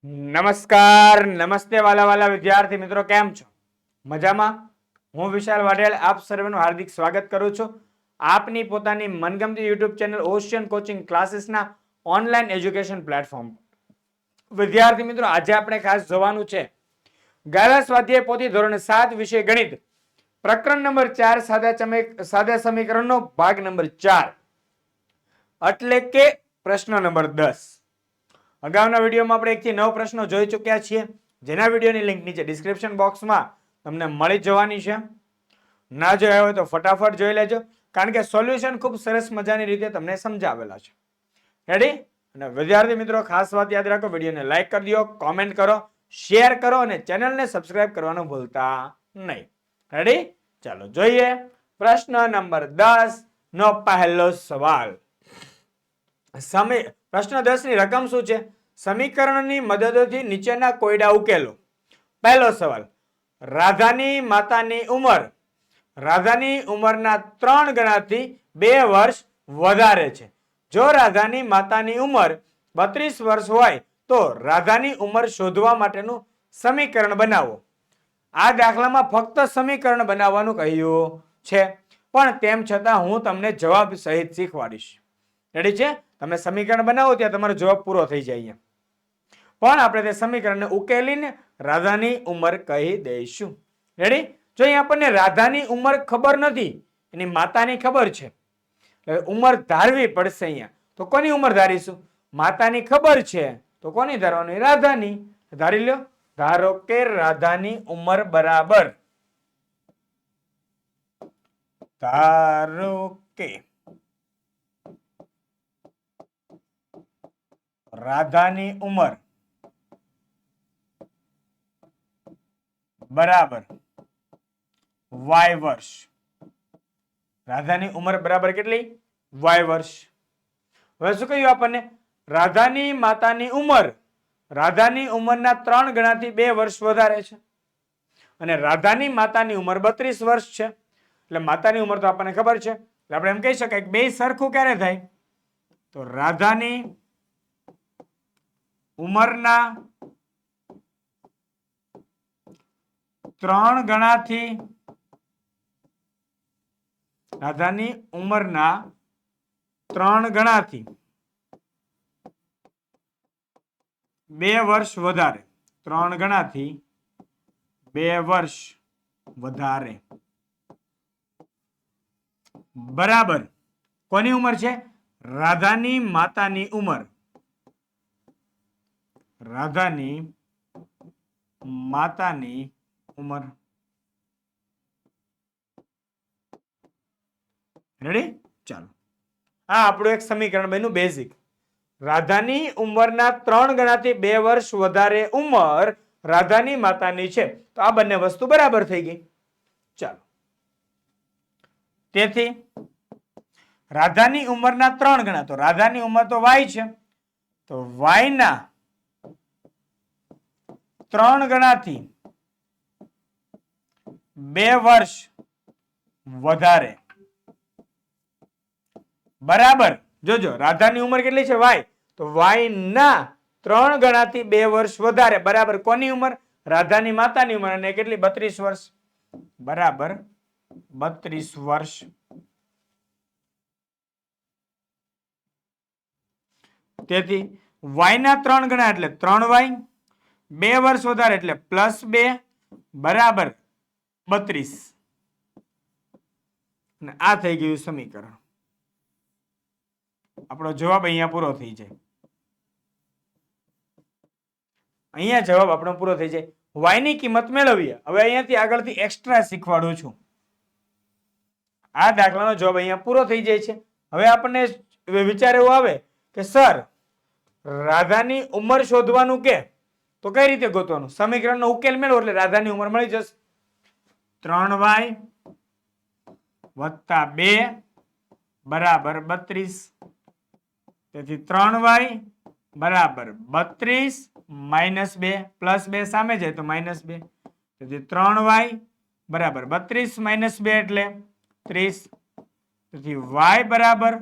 નમસ્કાર, નમસ્તે વાલા વાલા વિદ્યાર્થી મિત્રો, કેમ છો? મજામાં? હું વિશાલ વાઢેલ આપ સર્વેનું હાર્દિક સ્વાગત કરું છું આપની પોતાની મનગમતી યુટ્યુબ ચેનલ ઓશિયન કોચિંગ ક્લાસીસના ઓનલાઈન એજ્યુકેશન પ્લેટફોર્મ. વિદ્યાર્થી મિત્રો, આજે આપણે ખાસ જોવાનું છે ગાલા સ્વાધ્યાય પોથી ધોરણ 7 વિષય ગણિત પ્રકરણ નંબર 4 સાદા સમીકરણનો ભાગ નંબર 4 એટલે કે પ્રશ્ન નંબર 10. અગાઉના વિડીયોમાં આપણે 1 થી 9 પ્રશ્નો જોઈ ચૂક્યા છીએ, જેના વિડીયોની લિંક નીચે ડિસ્ક્રિપ્શન બોક્સમાં તમને મળી જવાની છે. ના જોયા હોય તો ફટાફટ જોઈ લેજો, કારણ કે સોલ્યુશન ખૂબ સરસ મજાની રીતે તમને સમજાવેલા છે. રેડી? અને વિદ્યાર્થી મિત્રો, ખાસ વાત યાદ રાખો, વિડીયોને લાઈક કરી દો, કોમેન્ટ કરો, શેર કરો અને ચેનલને સબસ્ક્રાઇબ કરવાનું ભૂલતા નહીં. રેડી? ચાલો જોઈએ પ્રશ્ન નંબર 10 નો પહેલો સવાલ. પ્રશ્ન 10 ની રકમ શું છે? સમીકરણની મદદથી નીચેના કોયડા ઉકેલો. પહેલો સવાલ, રાધાની માતાની ઉંમર રાધાની ઉંમરના 3 ગણાથી 2 વર્ષ વધારે છે. જો રાધાની માતાની ઉંમર 32 વર્ષ હોય તો રાધાની ઉંમર શોધવા માટેનું સમીકરણ બનાવો. આ દાખલામાં ફક્ત સમીકરણ બનાવવાનું કહ્યું છે, પણ તેમ છતાં હું તમને જવાબ સહિત શીખવાડીશ. રેડી છે? તમે સમીકરણ બનાવો ત્યાં તમારો જવાબ પૂરો થઈ જાય. પણ આપણે તે સમીકરણને ઉકેલીને રાધાની ઉંમર કહી દઈશું. રેડી? જો અહીં આપણને રાધાની ઉંમર ખબર નથી, એની માતાની ખબર છે, ઉંમર ધારવી પડશે. અહીંયા તો કોની ઉંમર ધારીશું? માતાની ખબર છે તો કોની ધારવાની? રાધાની. ધારી લો. ધારો કે રાધાની ઉંમર બરાબર, ધારો કે રાધાની ઉંમર બરાબર y વર્ષ. રાધાની ઉંમર બરાબર કેટલી? y વર્ષ. હવે શું કહ્યું આપણને? રાધાની માતાની ઉંમર રાધાની ઉંમરના 3 ગણાથી 2 વર્ષ વધારે છે, અને રાધાની માતાની ઉંમર 32 વર્ષ છે. એટલે માતાની ઉંમર તો આપણને ખબર છે, એટલે આપણે એમ કહી શકાય કે બે સરખું ક્યારે થાય? તો રાધાની ઉંમરના 3 ગણાથી રાધાની ઉંમરના 3 ગણાથી 2 વર્ષ વધારે. 3 ગણાથી 2 વર્ષ વધારે બરાબર કોની ઉંમર છે? રાધાની માતાની ઉંમર. રાધાની માતાની ઉંમર. રેડી? ચાલો, આ આપણું એક સમીકરણ બન્યું બેઝિક. રાધાની ઉંમરના 3 ગણાથી 2 વર્ષ વધારે ઉંમર રાધાની માતાની છે, તો આ બંને વસ્તુ બરાબર થઈ ગઈ. ચાલો, તેથી રાધાની ઉંમરના 3 ગણા, તો રાધાની ઉંમર તો y છે, તો y ના 3 ગણાથી 2 વર્ષ વધારે બરાબર. જોજો, રાધાની ઉંમર કેટલી છે? y. તો y ના 3 ગણાથી 2 વર્ષ વધારે બરાબર કોની ઉંમર? રાધાની માતાની ઉંમર. અને કેટલી? 32 વર્ષ બરાબર 32 વર્ષ. તેથી y ના 3 ગણા એટલે 3y, 2 વર્ષ વધારે એટલે +2 બરાબર 32. અને આ થઈ ગયું સમીકરણ. આપણો જવાબ અહીંયા પૂરો થઈ જાય. અહીંયા જવાબ આપણો પૂરો થઈ જાય. y ની કિંમત મેળવીએ. હવે અહીંયાથી આગળથી એક્સ્ટ્રા શીખવાડું છું. આ દાખલાનો જવાબ અહીંયા પૂરો થઈ જાય છે. હવે આપણને વિચાર એવો આવે કે સર, રાધાની ઉંમર શોધવાનું કે, તો કઈ રીતે ગોતવાનું? સમીકરણનો ઉકેલ મેળવો એટલે રાધાની ઉંમર મળી જશે. 3y વત્તા 2 બરાબર 32. તેથી 3y બરાબર 32 માઇનસ 2 પ્લસ 2 સામે જાય તો -2. તેથી 3y બરાબર 32 માઇનસ 2 એટલે 30. તેથી y બરાબર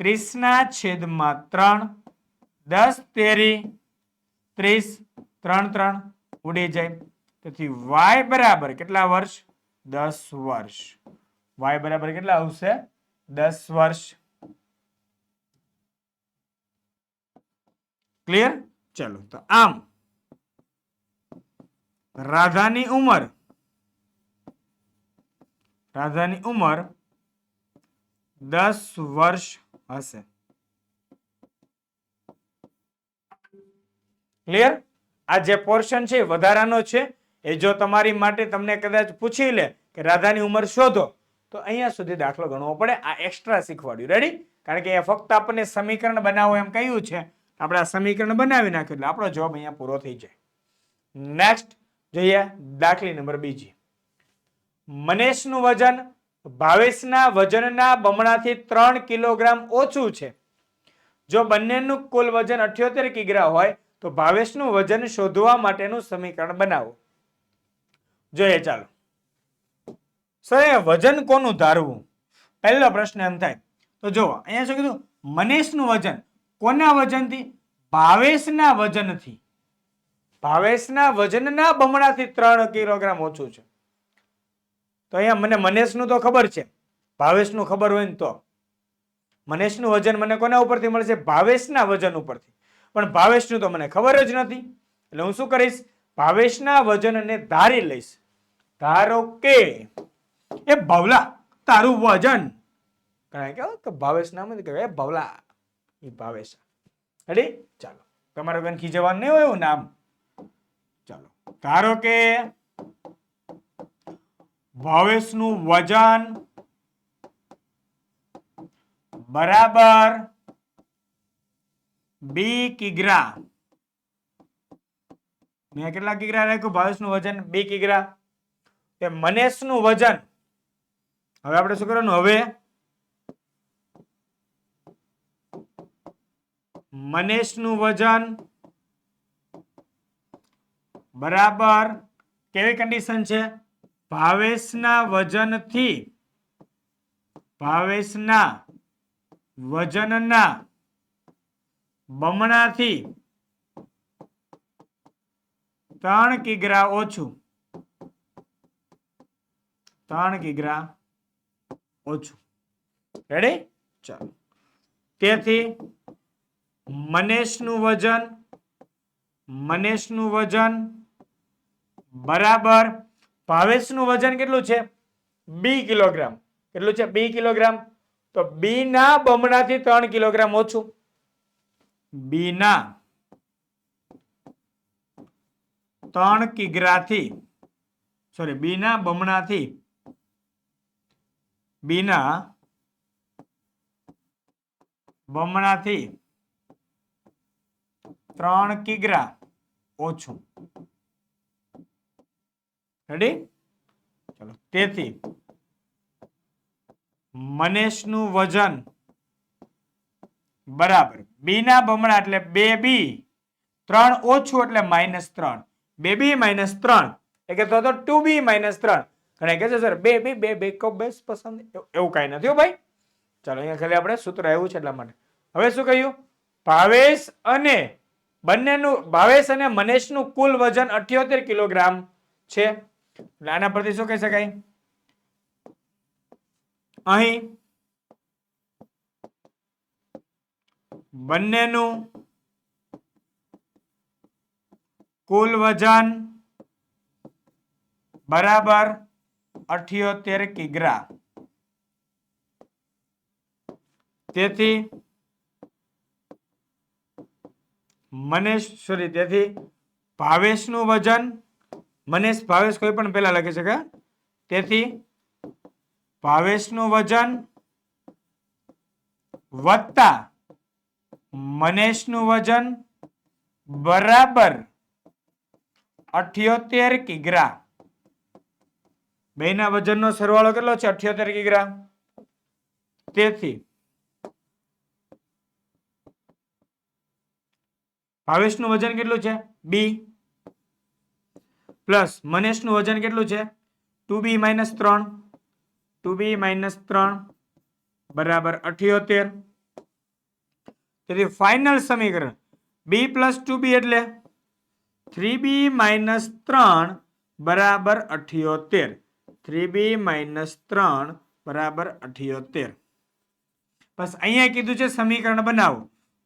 30 ના છેદમાં 3. 10 તેરી 30 3 3 ઉડી જાય. તેથી y બરાબર કેટલા વર્ષ? 10 વર્ષ. y બરાબર કેટલા આવશે? 10 વર્ષ. ક્લિયર? ચલો તો આમ રાધાની ઉંમર 10 વર્ષ હશે. ક્લિયર? આ જે પોર્શન છે વધારાનો છે. એ જો તમારી માટે તમને કદાચ પૂછી લે કે રાધાની ઉંમર શોધો તો અહીંયા સુધી દાખલો ગણવો પડે. આ એક્સ્ટ્રા શીખવાડ્યું. રેડી? કારણ કે એ ફક્ત આપણને સમીકરણ બનાવો એમ કહ્યું છે. આપણે આ સમીકરણ બનાવી નાખ્યું એટલે આપણો જવાબ અહીંયા પૂરો થઈ જાય. નેક્સ્ટ જોઈએ દાખલી નંબર બીજી. મનેશનું વજન ભાવેશના વજનના બમણાથી 3 કિલોગ્રામ ઓછું છે. જો બંનેનું કુલ વજન 78 કિગ્રા હોય તો ભાવેશનું વજન શોધવા માટેનું સમીકરણ બનાવો. જોઈએ ચાલો. સર વજન કોનું ધારવું? પહેલો પ્રશ્ન એમ થાય તો જો અહીંયા શું કીધું? મનેશનું વજન કોના વજનથી? ભાવેશના વજનથી. ભાવેશના વજનના બમણાથી 3 કિલોગ્રામ ઓછું છે. તો અહીંયા મને મનેશનું તો ખબર છે, ભાવેશનું ખબર હોય ને તો મનેશનું વજન મને કોના ઉપરથી મળશે? ભાવેશના વજન ઉપરથી. પણ ભાવેશનું તો મને ખબર જ નથી. એટલે હું શું કરીશ? ભાવેશના વજનને ધારી લઈશ. ધારો કે એ ભવલા તારું વજન, કારણ કે ભાવેશ નામ નથી કહેવાય, ભવલા એ ભાવેશ. રેડી? ચાલો, તમારે કોઈ ખીજવાનું નહીં હોય એવું નામ. ચાલો, ધારો કે ભાવેશનું વજન બરાબર 2 કિગ્રા. મેં કેટલા કિગ્રા રાખ્યું? ભાવેશનું વજન 2 કિગ્રા. તે મનેશનું વજન, હવે આપણે શું કરવાનું? હવે મનેશનું વજન બરાબર કેવી કન્ડિશન છે? ભાવેશના વજનથી ભાવેશના વજનના બમણાથી 3 કિગ્રા ઓછું. 3 કિગ્રા ઓછું. રેડી? ચાલો. તેથી મનેશનું વજન બરાબર ભાવેશનું વજન કેટલું છે? 2 કિલોગ્રામ. કેટલું છે? 2 કિલોગ્રામ. તો બી ના બમણાથી 3 કિલોગ્રામ ઓછું. બી ના 3 કિગ્રાથી, સોરી, બી ના બમણાથી, બી ના બમણાથી 3 કિગ્રા ઓછું. રેડી? ચલો, તેથી મનેશનું વજન બરાબર બી ના બમણા એટલે 2b, 3 ઓછું એટલે -3. 2b - 3 એટલે તો 2b - 3. ઘણા કહે છે સર 2b 2 કો બેસ પસંદ, એવું કઈ નથી હો ભાઈ. ચાલો, અહીંયા ખાલી આપણે સૂત્ર આવ્યું છે એટલા માટે. હવે શું કહ્યું? ભાવેશ અને મનેશનું કુલ વજન 78 કિલોગ્રામ છે. આના પરથી શું કહી શકાય? અહીં બંનેનું કુલ વજન બરાબર 78 કિગ્રા. તેથી ભાવેશનું વજન, ભાવેશ કોઈ પણ પહેલા લખી શકે. તેથી ભાવેશનું વજન વત્તા મનેશનું વજન બરાબર 78 કિગ્રા. બેના વજનનો સરવાળો કેટલો છે? 78 કિગ્રા. તેથી ભાવેશનું વજન કેટલું છે? બી પ્લસ મનેશનું વજન કેટલું છે? 2b - 3. 2b - 3 બરાબર 78. તેથી ફાઇનલ સમીકરણ b + 2b એટલે 3b માઇનસ 3 બરાબર 78. 3b માઇનસ 3 બરાબર 78. બસ અહીંયા કીધું છે સમીકરણ બનાવો.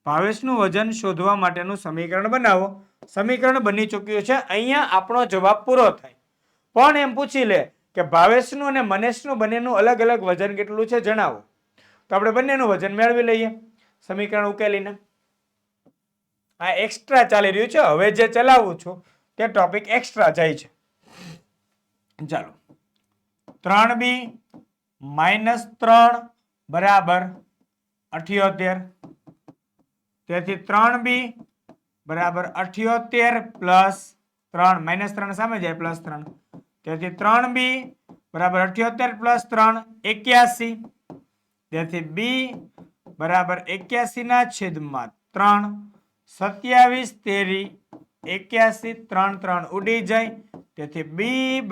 ભાવેશનું વજન શોધવા માટેનું સમીકરણ બનાવો. સમીકરણ બની ચૂક્યું છે. અહીંયા આપણો જવાબ પૂરો થાય. પણ એમ પૂછી લે કે ભાવેશનું અને મનેશનું બંનેનું અલગ અલગ વજન કેટલું છે જણાવો. તો આપણે બંનેનું વજન મેળવી લઈએ સમીકરણ ઉકેલીને. આ એક્સ્ટ્રા ચાલી રહ્યું છે. હવે જે ચલાવું છું તે ટોપિક એક્સ્ટ્રા જાય છે. ચાલો 3b માઇનસ 3 બરાબર 78. તેથી 3b બરાબર 78 પ્લસ 3 માઇનસ 3 સામે જાય પ્લસ 3. તેથી 3b બરાબર 78 પ્લસ 3 81. તેથી b બરાબર 81 ના છેદમાં 3. 27 તેરી 81 3 3 ઉડી જાય. તેથી b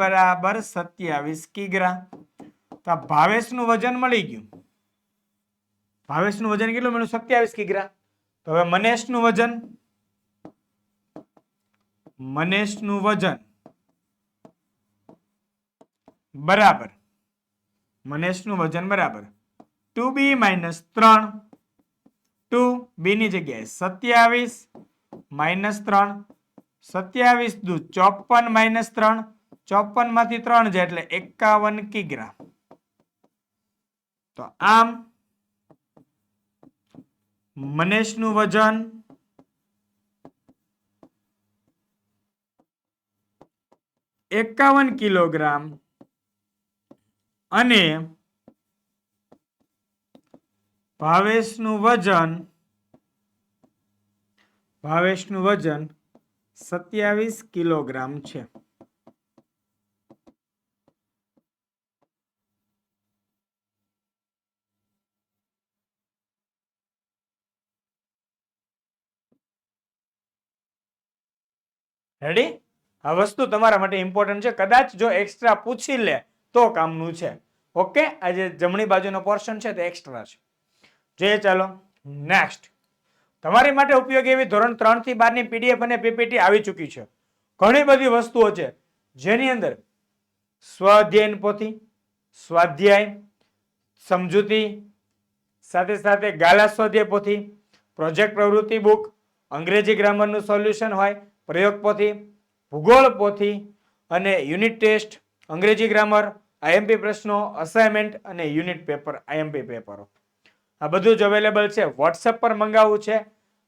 બરાબર 27 કિગ્રા. તો ભાવેશનું વજન મળી ગયું. ભાવેશનું વજન કેટલું મળ્યું? 27 કિગ્રા. તો હવે મનેશનું વજન બરાબર 2b માઇનસ 3. 2b ની જગ્યાએ 27 માઇનસ 3. 27 દુ 54 માઇનસ 3. 54 માંથી 3 જાય એટલે 51 કિગ્રા. તો આમ મનેશનું વજન 51 કિલોગ્રામ અને ભાવેશનું વજન 27 કિલોગ્રામ છે. રેડી? આ વસ્તુ તમારા માટે ઇમ્પોર્ટન્ટ છે. કદાચ જો એક્સ્ટ્રા પૂછી લે તો કામનું છે. ઓકે, આ જે જમણી બાજુનો પોર્શન છે તે એક્સ્ટ્રા છે. જોઈએ ચાલો નેક્સ્ટ. તમારી માટે ઉપયોગી એવી ધોરણ 3 થી 12 ની પીડીએફ અને પીપીટી આવી ચૂકી છે. ઘણી બધી વસ્તુઓ છે જેની અંદર સ્વઅધ્યયન પોથી, સ્વાધ્યાય, સમજૂતી, સાથે સાથે ગાલા સ્વાધ્યાય પોથી, પ્રોજેક્ટ પ્રવૃત્તિ બુક, અંગ્રેજી ગ્રામરનું સોલ્યુશન હોય, પ્રયોગ પોથી, ભૂગોળ પોથી અને યુનિટ ટેસ્ટ, અંગ્રેજી ગ્રામર, આઈએમપી પ્રશ્નો, અસાઇનમેન્ટ અને યુનિટ પેપર, આઈએમપી પેપરો. આ બધું જ અવેલેબલ છે. વોટ્સએપ પર મંગાવવું છે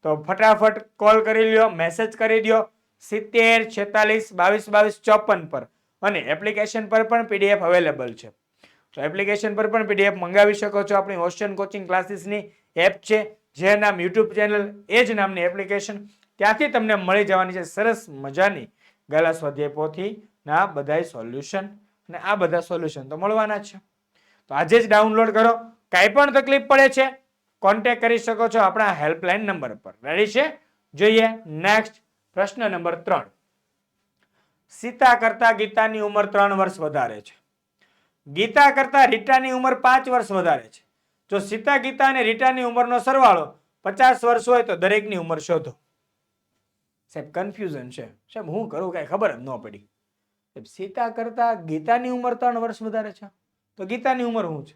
તો ફટાફટ કોલ કરી લ્યો, મેસેજ કરી દો 70 46 22 22 54 પર. અને એપ્લિકેશન પર પણ પીડીએફ અવેલેબલ છે. તો એપ્લિકેશન પર પણ પીડીએફ મંગાવી શકો છો. આપણી ઓશિયન કોચિંગ ક્લાસીસની એપ છે, જે નામ યુટ્યુબ ચેનલ એ જ નામની એપ્લિકેશન. ત્યાંથી તમને મળી જવાની છે સરસ મજાની ગાલા સ્વાધ્યાય પોથીના બધા સોલ્યુશન. અને આ બધા સોલ્યુશન તો મળવાના છે. તો આજે જ ડાઉનલોડ કરો. કાંઈ પણ તકલીફ પડે છે કોન્ટેક્ટ કરી શકો છો આપણા હેલ્પલાઇન નંબર પર. રેડી છે? જોઈએ નેક્સ્ટ પ્રશ્ન નંબર 3. સીતા કરતા ગીતાની ઉંમર 3 વર્ષ વધારે છે. ગીતા કરતા રીટાની ઉંમર 5 વર્ષ વધારે છે. જો સીતા, ગીતા અને રીટાની ઉંમરનો સરવાળો 50 વર્ષ હોય તો દરેકની ઉંમર શોધો. સાહેબ કન્ફ્યુઝન છે. સાહેબ હું કરું કઈ ખબર જ ન પડી. સીતા કરતા ગીતાની ઉંમર 3 વર્ષ વધારે છે તો ગીતાની ઉંમર શું છે?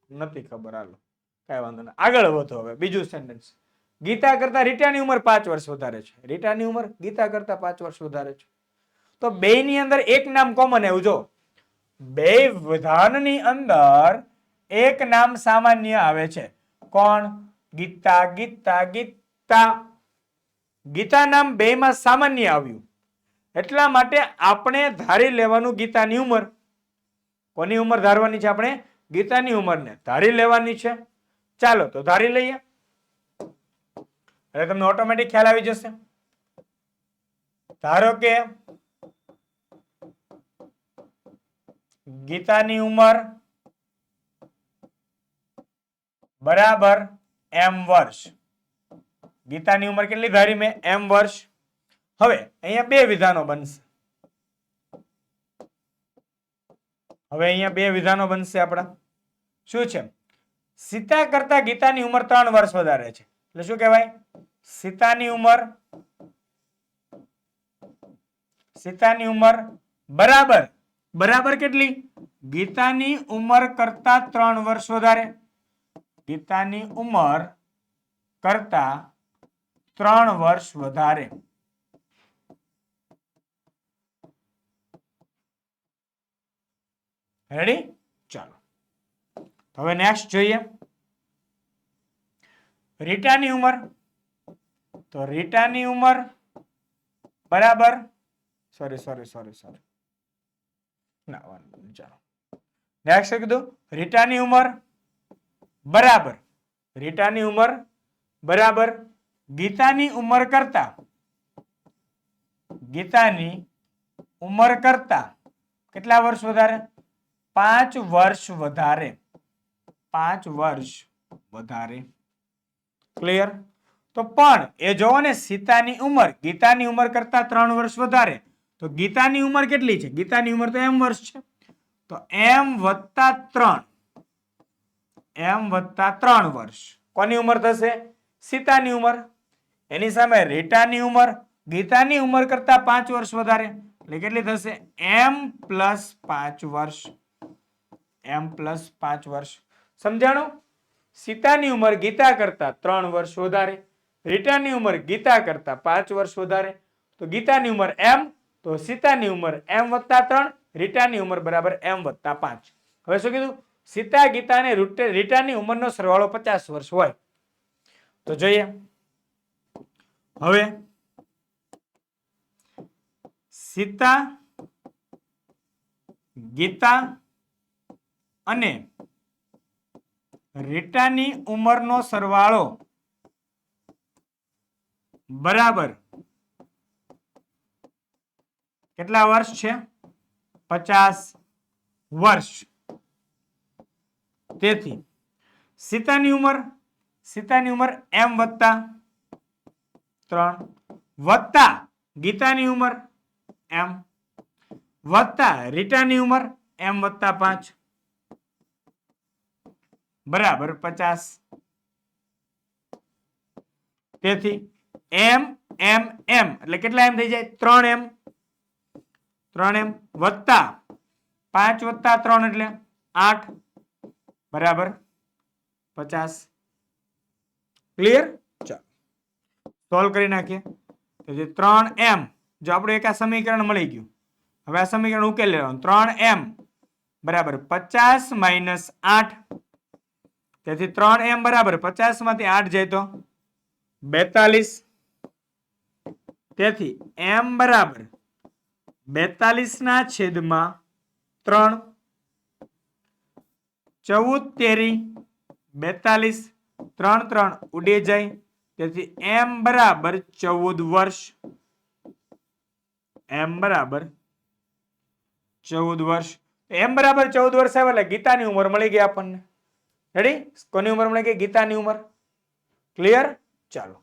નથી ખબર. હાલો કઈ વાંધો નહીં, આગળ વધો. હવે બીજું સેન્ટેન્સ. ગીતા કરતા રીટાની ઉંમર 5 વર્ષ વધારે છે. રીટાની ઉંમર ગીતા કરતા 5 વર્ષ વધારે છે. તો બેયની અંદર એક નામ કોમન આવ્યું. જો બે વિધાનની અંદર એક નામ સામાન્ય આવે છે. કોણ? ગીતા. ગીતા ગીતા ગીતા નામ બેયમાં સામાન્ય આવ્યું. એટલા માટે આપણે ધારી લેવાનું ગીતાની ઉંમર. કોની ઉંમર ધારવાની છે? આપણે ગીતાની ઉંમરને ધારી લેવાની છે. ચાલો તો ધારી લઈએ. એટલે તમને ઓટોમેટિક ખ્યાલ આવી જશે. ધારો કે ગીતાની ઉંમર બરાબર m વર્ષ. ગીતાની ઉંમર કેટલી ધારી મેં? m વર્ષ. હવે અહીંયા બે વિધાનો બનશે. આપણા શું છે? સીતા કરતા ગીતાની ઉંમર 3 વર્ષ વધારે છે. એટલે શું કહેવાય? સીતાની ઉંમર સીતાની ઉંમર બરાબર બરાબર કેટલી? ગીતાની ઉંમર કરતા 3 વર્ષ વધારે. ગીતાની ઉંમર કરતા 3 વર્ષ વધારે. રેડી? ચાલો હવે નેક્સ્ટ જોઈએ. રીટાની ઉંમર, તો રીટાની ઉંમર બરાબર સોરી ના ચાલો નેક્સ્ટ કીધું રીટાની ઉંમર બરાબર રીટાની ઉંમર બરાબર ગીતાની ઉંમર કરતા કેટલા વર્ષ વધારે? 5 વર્ષ વધારે. 5 વર્ષ વધારે. ક્લિયર? તો પણ એ જોવો ને સીતાની ઉંમર ગીતાની ઉંમર કરતા 3 વર્ષ વધારે. તો ગીતાની ઉંમર કેટલી છે? ગીતાની ઉંમર તો m વર્ષ છે. તો m + 3 m + 3 વર્ષ કોની ઉંમર થશે? સીતાની ઉંમર. એની સામે રીટાની ઉંમર ગીતાની ઉંમર કરતા 5 વર્ષ વધારે એટલે કેટલી થશે? m + 5 વર્ષ. m + 5 વર્ષ. સમજાણું? સીતાની ઉંમર ગીતા કરતા 3 વર્ષ વધારે, રીટાની ઉંમર ગીતા કરતા 5 વર્ષ વધારે. તો ગીતાની ઉંમર m, તો સીતાની ઉંમર m + 3, રીટાની ઉંમર બરાબર m + 5. હવે શું કીધું? સીતા ગીતા અને રીટાની ઉંમરનો સરવાળો 50 વર્ષ હોય. તો જોઈએ હવે સીતા ગીતા અને રીટાની ઉંમરનો સરવાળો બરાબર કેટલા વર્ષ છે? 50 વર્ષ. તેથી સીતાની ઉંમર m + 3 વત્તા ગીતાની ઉંમર m વત્તા રીટાની ઉંમર m + 5 બરાબર 50. તેથી m એટલે કેટલા m થઈ જાય? 3m. 3m વત્તા 5 + 3 એટલે 8 બરાબર 50. ક્લિયર? ચાલો સોલ્વ કરી નાખીએ. તો 3m જો આપણે એક આ સમીકરણ મળી ગયું. હવે આ સમીકરણ ઉકેલી લેવાનું. 3m બરાબર 50 - 8. તેથી 3m બરાબર 50 માંથી 8 જાય તો 42. તેથી m બરાબર 42/3. 14 તેરી 42. 3 3 ઉડી જાય. તેથી m બરાબર 14 વર્ષ. m બરાબર 14 વર્ષ. m બરાબર 14 વર્ષ આવે એટલે ગીતાની ઉંમર મળી ગઈ આપણને. રેડી? કોની ઉંમર મળી ગઈ? ગીતાની ઉંમર. ક્લિયર? ચાલો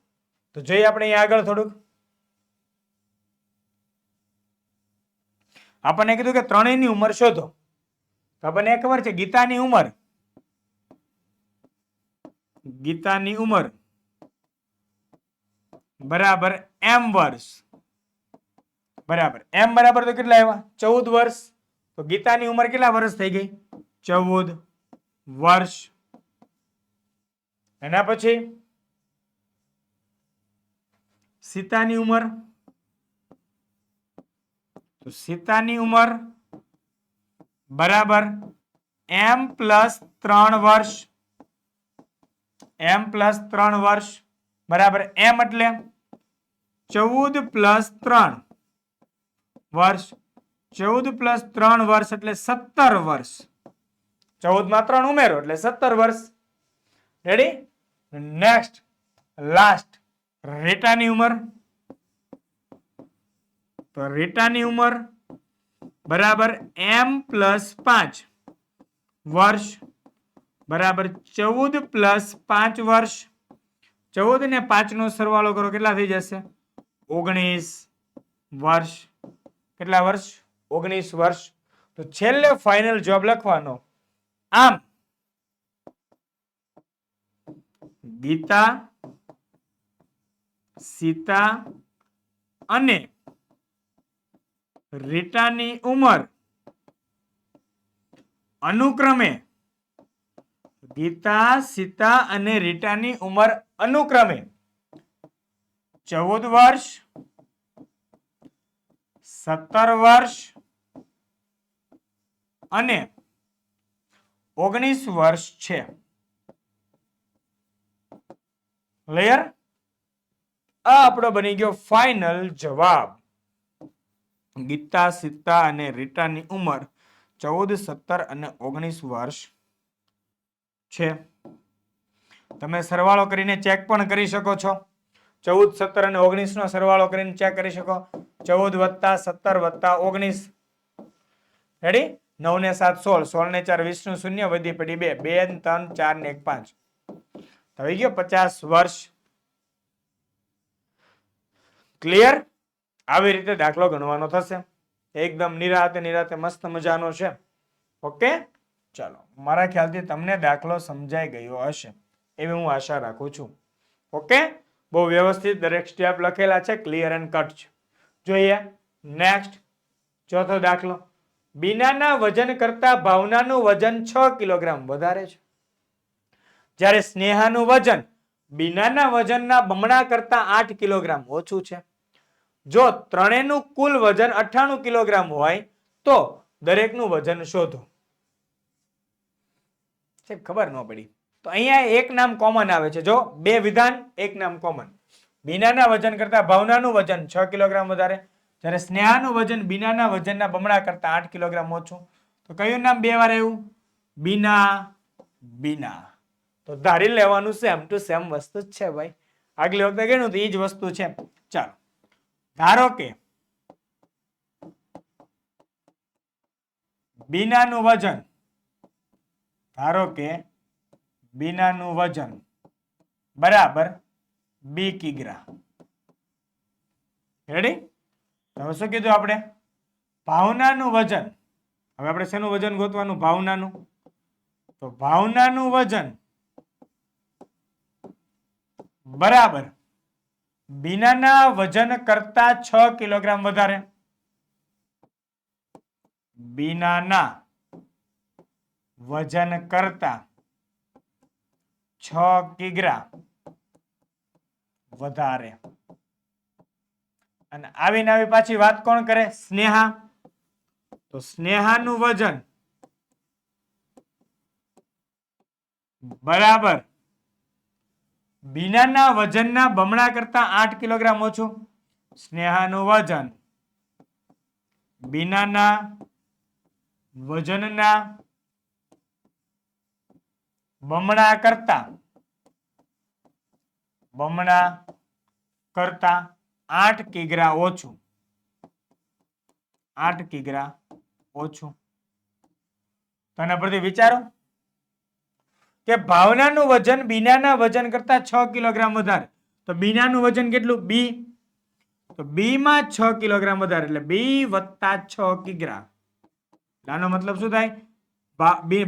તો જોઈએ આપણે અહીંયા આગળ થોડુંક. આપણને કીધું કે ત્રણેયની ઉંમર શોધો. તો આપણને ખબર છે ગીતાની ઉંમર બરાબર m વર્ષ બરાબર m બરાબર તો કેટલા આવ્યા? 14 વર્ષ. તો ગીતાની ઉંમર કેટલા વર્ષ થઈ ગઈ? 14 વર્ષ. એના પછી સીતાની ઉંમર, તો સીતાની ઉંમર બરાબર m + 3 વર્ષ. m + 3 વર્ષ બરાબર m એટલે 14 + 3 વર્ષ. 14 + 3 વર્ષ એટલે 17 વર્ષ. 14 માં 3 ઉમેરો એટલે 17 વર્ષ. રેડી? નેક્સ્ટ લાસ્ટ રીટાની ઉંમર. તો રીટાની ઉંમર બરાબર m + 5 વર્ષ બરાબર 14 + 5 વર્ષ. 14 ને 5 નો સરવાળો કરો કેટલા થઈ જશે? 19 વર્ષ. કેટલા વર્ષ? 19 વર્ષ. તો છેલ્લે ફાઇનલ જવાબ લખવાનો. આમ ગીતા, સીતા અને રીટાની ઉંમર અનુક્રમે ગીતા, સીતા અને રીટાની ઉંમર અનુક્રમે 14 વર્ષ, 17 વર્ષ અને 19 વર્ષ છે. ક્લિયર? આ આપણો બની ગયો ફાઇનલ જવાબ. ગીતા, સીતા અને રીટાની ઉંમર 14, 17 અને 19 વર્ષ છે. તમે સરવાળો કરીને ચેક પણ કરી શકો છો. 14, 17 અને 19 નો સરવાળો કરીને ચેક કરી શકો. 14 + 17 + 19. રેડી? 9 ને 7 16, 16 ને 4 20 નું શૂન્ય, વધી પડી 2, 2 3 4 ને 1 5. થઈ ગયો 50 વર્ષ. ક્લિયર? આવી રીતે દાખલો ગણવાનો થશે. એકદમ નિરાતે મસ્ત મજાનો છે. ઓકે, ચાલો. મારા ખ્યાલથી તમને દાખલો સમજાઈ ગયો હશે એવી હું આશા રાખું છું. ઓકે, બહુ વ્યવસ્થિત દરેક સ્ટેપ લખેલા છે, ક્લિયર એન્ડ કટ છે. જોઈએ નેક્સ્ટ ચોથો દાખલો. બીનાના વજન કરતા ભાવનાનું વજન 6 કિલોગ્રામ વધારે છે, જ્યારે સ્નેહાનું વજન બીનાના વજનના બમણા કરતા 8 કિલોગ્રામ ઓછું છે. જો ત્રણેયનું કુલ વજન 98 કિલોગ્રામ હોય તો દરેકનું વજન શોધો. ખબર ન પડી તો અહીંયા એક નામ કોમન આવે છે. જો બે વિધાન, એક નામ કોમન. બીનાના વજન કરતા ભાવનાનું વજન 6 કિલોગ્રામ વધારે, જ્યારે સ્નેહાનું વજન બીનાના વજનના બમણા કરતા 8 કિલોગ્રામ ઓછું. તો કયું નામ બે વાર આવ્યું? બીના. બીના. તો ધારી લેવાનું સેમ ટુ સેમ વસ્તુ જ છે ભાઈ. આગલી વખતે ગણ્યું તો એ જ વસ્તુ છે. ચાલો, ધારો કે બીનાનું વજન, ધારો કે બીનાનું વજન બરાબર 2 કિગ્રા. રેડી? હવે શું કીધું આપણે? ભાવનાનું વજન. હવે આપણે શેનું વજન ગોતવાનું? ભાવનાનું. તો ભાવનાનું વજન બરાબર બીનાના વજન કરતા 6 કિલોગ્રામ વધારે. બીનાના વજન કરતા 6 કિગ્રા વધારે. અને આવીને આવી પાછી વાત કોણ કરે? સ્નેહા. તો સ્નેહાનું વજન બરાબર બીનાના વજનના બમણા કરતા 8 કિલોગ્રામ ઓછું. સ્નેહાનું વજન બીનાના વજનના બમણા કરતા 8 કિગ્રા ઓછું. 8 કિગ્રા ઓછું. તો આના પરથી વિચારો કે ભાવનાનું વજન બીનાના વજન કરતા 6 કિલોગ્રામ વધારે. તો બીનાનું વજન કેટલું? બી. તો બી માં 6 કિલોગ્રામ વધારે એટલે બી વત્તા 6 કિગ્રા. આનો મતલબ શું થાય?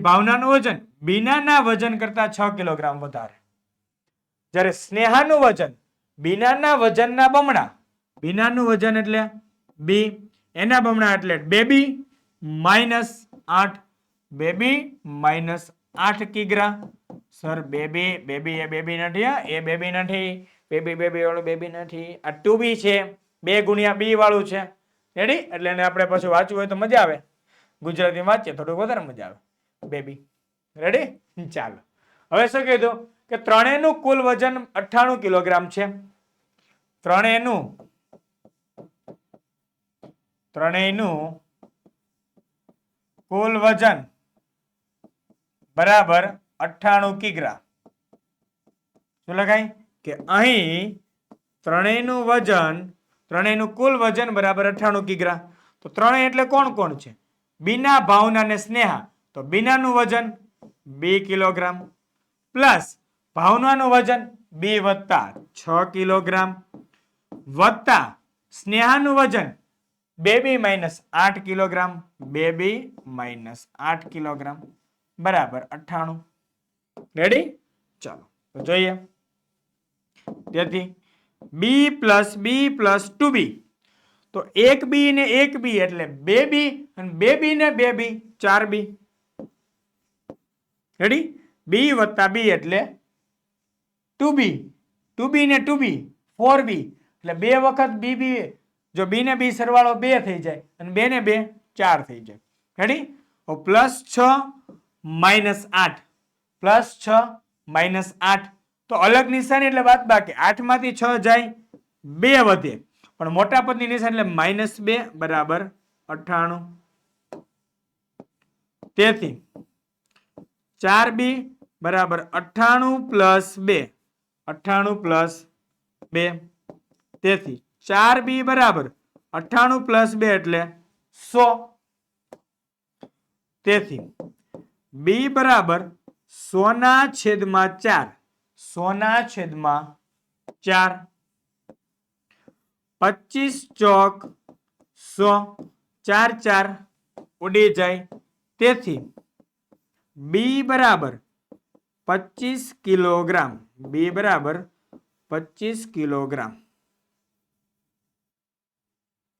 ભાવનાનું વજન બીનાના વજન કરતા 6 કિલોગ્રામ વધારે, જ્યારે સ્નેહાનું વજન બીનાના વજનના બમણા. બીનાનું વજન એટલે બી, એના બમણા એટલે 2b -8. 2b -8 કિગ્રા. સર બેબી બેબી એ બેબી નથી, એ બેબી નથી, બેબી બેબી વાળું બેબી નથી, આ 2b છે, 2 ગુણ્યા b વાળું છે. રેડી? એટલે એને આપણે પાછું વાંચવું હોય તો મજા આવે. ગુજરાતી વાંચીએ થોડું વધારે મજા આવે. બેબી. રેડી? ચાલો. હવે શું કીધું કે ત્રણેયનું કુલ વજન 98 કિલોગ્રામ છે. ત્રણેયનું કુલ વજન બરાબર 98 કિગ્રા. શું લખાય? કે અહીં ત્રણેયનું કુલ વજન બરાબર 98 કિગ્રા. તો ત્રણેય એટલે કોણ કોણ છે? બીના, ભાવના અને સ્નેહા. તો બીનાનું વજન 2 કિલોગ્રામ પ્લસ ભાવનાનું વજન 2 વત્તા 6 કિલોગ્રામ વત્તા સ્નેહાનું વજન 2b -8 કિલોગ્રામ. 2b -8 કિલોગ્રામ બરાબર 98. રેડી? ચાલો તો જોઈએ. તેથી b + b + 2b. તો 1b ને 1b એટલે 2b અને 2b ને 2b 4b. રેડી? b વત્તા b એટલે 2b, 2b ને 2b 4b એટલે 2 વખત bb, જો b ને b સરવાળો 2 થઈ જાય અને 2 ને 2 4 થઈ જાય. રેડી? +6 -8 +6 -8 તો અલગ નિશાની એટલે બાદબાકી. 8 માંથી 6 જાય 2 વધે પણ મોટા પદની નિશાની એટલે -2 બરાબર 98. તેથી 4b બરાબર 98 + 2 98 + 2. તેથી 4b બરાબર 98 + 2 એટલે 100. તેથી b બરાબર 100/4 100/4. 25 ચોક 100 4 4 ઉડી જાય. તેથી b બરાબર 25 કિલોગ્રામ. b બરાબર 25 કિલોગ્રામ.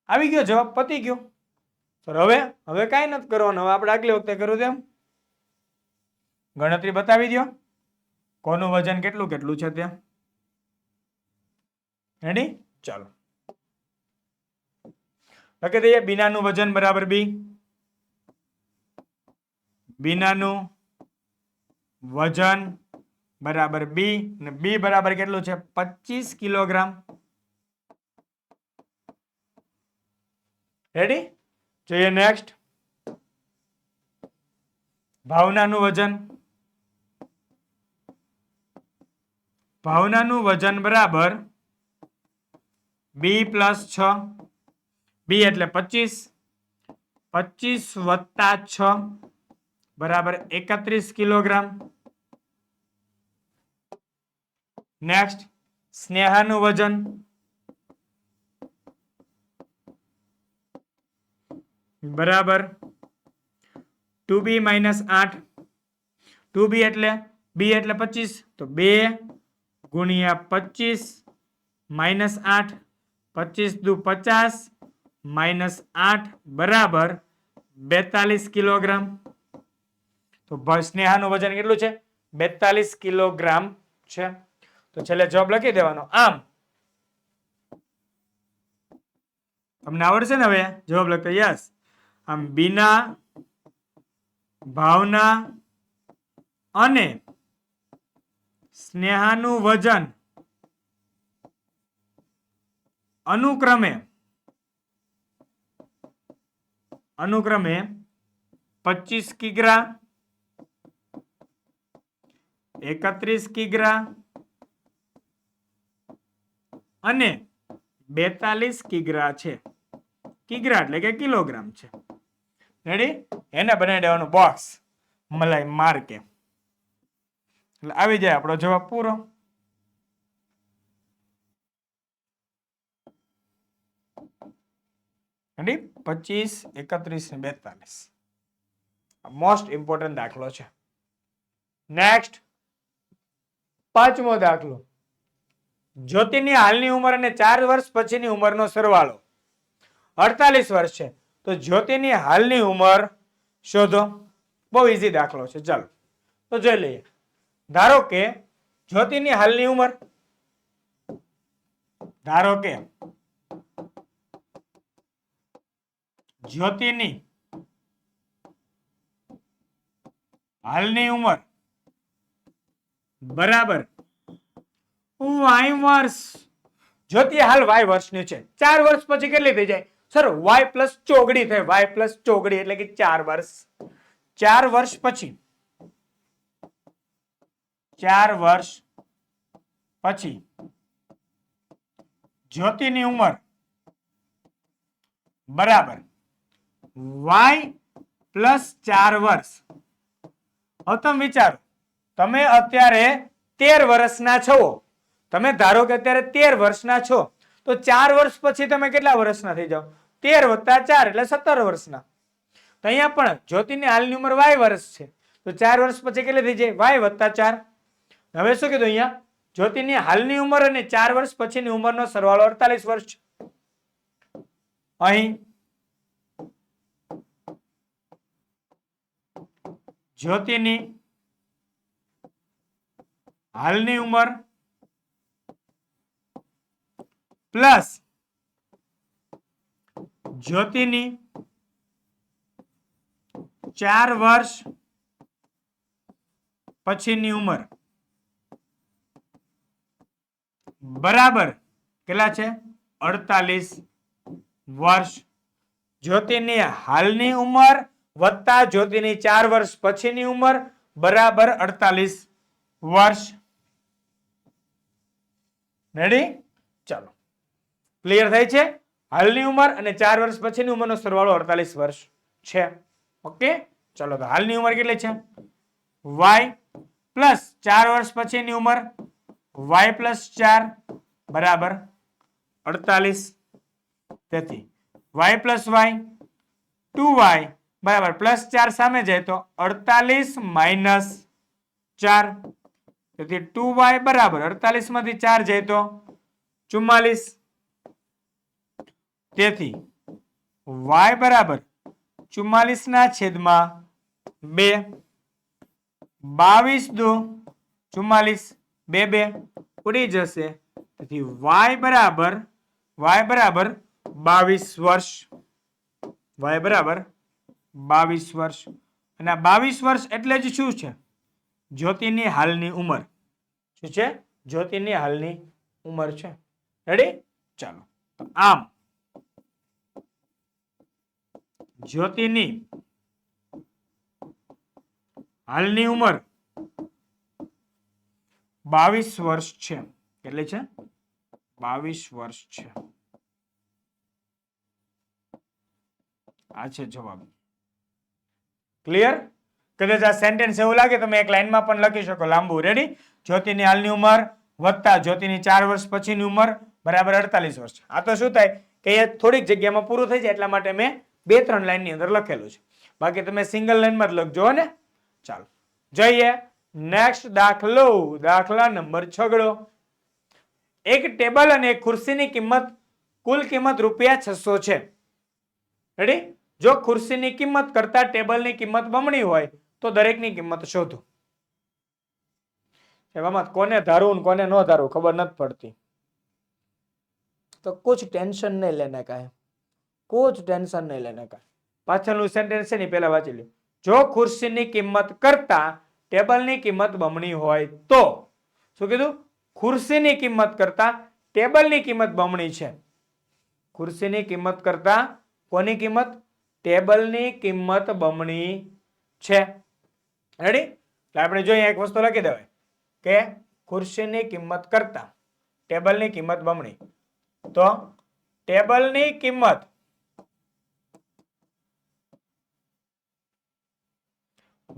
આવી ગયો જવાબ, પતી ગયો. હવે કાંઈ નથી કરવાનું. હવે આપણે આગલી વખતે કર્યું તેમ ગણતરી બતાવી દો કોનું વજન કેટલું કેટલું છે ત્યાં. રેડી? ચાલો લખી દઈએ. બીનાનું વજન બરાબર b. બીનાનું વજન બરાબર b અને b બરાબર કેટલું છે 25 કિલોગ્રામ. રેડી? જોઈએ નેક્સ્ટ. ભાવનાનું વજન. ભાવનાનું વજન બરાબર b + 6. b એટલે 25, 25 વત્તા 6 બરાબર 31 કિલોગ્રામ. નેક્સ્ટ. સ્નેહાનું વજન. બરાબર 2b - 8. 2b એટલે b એટલે 25 તો 2 × 25 - 8 25 દુ 50 -8 બરાબર 42 કિલોગ્રામ. તો સ્નેહાનું વજન કેટલું છે 42 કિલોગ્રામ છે. તો છેલ્લે જવાબ લખી દેવાનો. આમ તમને આવડશે ને હવે જવાબ લખતા? યસ. આમ બીના, ભાવના અને સ્નેહાનું વજન અનુક્રમે 25 કિગ્રા, 31 કિગ્રા અને 42 કિગ્રા છે. કિગ્રા એટલે કે કિલોગ્રામ છે. રેડી? એને બનાવી દેવાનું બોક્સ મલાઈ માર્કે એટલે આવી જાય આપણો જવાબ પૂરો. રેડી? 25, 31 ને 42 મોસ્ટ ઇમ્પોર્ટન્ટ દાખલો છે. નેક્સ્ટ 5મો દાખલો. જ્યોતિની હાલની ઉંમર અને 4 વર્ષ પછીની ઉંમરનો સરવાળો 48 વર્ષ છે. તો જ્યોતિની હાલની ઉંમર શોધો. બહુ ઈઝી દાખલો છે. ચાલો તો જોઈ લઈએ. ધારો કે જ્યોતિની હાલની ઉંમર, ધારો કે જ્યોતિની હાલની ઉંમર બરાબર y વર્ષ. જ્યોતિ હાલ y વર્ષની છે. 4 વર્ષ પછી કેટલી થઈ જાય સર? y પ્લસ ચોગડી થાય. y પ્લસ ચોગડી એટલે કે 4 વર્ષ. 4 વર્ષ પછી, 4 વર્ષ પછી જ્યોતિની ઉંમર બરાબર y પ્લસ 4 વર્ષ. હવે તમે વિચારો, તમે અત્યારે 13 વર્ષના છો. તમે ધારો કે અત્યારે 13 વર્ષના છો તો 4 વર્ષ પછી તમે કેટલા વર્ષના થઈ જાઓ? 13 + 4 એટલે 17 વર્ષના. તો અહીંયા પણ જ્યોતિની હાલની ઉંમર y વર્ષ છે તો 4 વર્ષ પછી કેટલી થઈ જાય? y + 4. હવે શું કીધું અહીંયા? જ્યોતિની હાલની ઉંમર અને 4 વર્ષ પછીની ઉંમરનો સરવાળો 48 વર્ષ છે. અહીં જ્યોતિની હાલની ઉંમર પ્લસ જ્યોતિની 4 વર્ષ પછીની ઉંમર બરાબર કેટલા છે 48 વર્ષ. જ્યોતિની હાલની ઉંમર વત્તા જ્યોતિની 4 વર્ષ પછીની ઉંમર બરાબર 48 વર્ષ. રેડી? ચાલો, ક્લિયર થાય છે? હાલની ઉંમર અને 4 વર્ષ પછીની ઉંમરનો સરવાળો 48 વર્ષ છે. ઓકે, ચાલો તો હાલની ઉંમર કેટલી છે? y પ્લસ 4 વર્ષ પછીની ઉંમર y પ્લસ 4 બરાબર 48. તેથી y પ્લસ y 2y બરાબર પ્લસ 4 સામે જાય તો 48 માઇનસ 4. તેથી 2y બરાબર 48 માંથી 4 જાય તો 44. તેથી y બરાબર 44 ના છેદમાં 2. 22 દુ 44 2 2 ઉડી જશે. તેથી y બરાબર 22 વર્ષ. y બરાબર 22 વર્ષ. અને આ 22 વર્ષ એટલે જ શું છે? જ્યોતિની હાલની ઉંમર. શું છે? જ્યોતિની હાલની ઉંમર છે. રેડી? ચાલો, તો આમ જ્યોતિની હાલની ઉંમર 22 વર્ષ છે. કેટલી છે? 22 વર્ષ છે. આ છે જવાબ. ક્લિયર? કદાચ આ સેન્ટેન્સ એવું લાગે તમે એક લાઈનમાં પણ લખી શકો લાંબુ. રેડી? જ્યોતિની હાલની ઉંમર વત્તા જ્યોતિની 4 વર્ષ પછીની ઉંમર બરાબર 48 વર્ષ. આ તો શું થાય કે એ થોડીક જગ્યામાં પૂરું થઈ જાય એટલા માટે મેં 2-3 લાઈનની અંદર લખેલું છે. બાકી તમે સિંગલ લાઈનમાં જ લખજો ને. ચાલો જોઈએ નેક્સ્ટ દાખલો. દાખલા નંબર 6. એક ટેબલ અને એક ખુરશીની કિંમત કુલ કિંમત ₹600 છે. રેડી? જો ખુરશીની કિંમત કરતા ટેબલની કિંમત બમણી હોય તો દરેકની કિંમત શોધો. એવામાં કોને ધારવું ને કોને ન ધારવું ખબર નથી પડતી. તો કુછ ટેન્શન નહીં લેને કા. કુછ ટેન્શન નહીં લેને કા. પાછળનું સેન્ટેન્સ છે ને પહેલા વાંચી લો. જો ખુરશીની કિંમત કરતા ટેબલની કિંમત બમણી હોય તો. શું કીધું? ખુરશીની કિંમત કરતા ટેબલની કિંમત બમણી છે. ખુરશીની કિંમત કરતા કોની કિંમત? ટેબલની કિંમત બમણી છે. રેડી? એટલે આપણે જોઈએ એક વસ્તુ લખી દેવાય કે ખુરશીની કિંમત કરતા ટેબલની કિંમત બમણી. તો ટેબલની કિંમત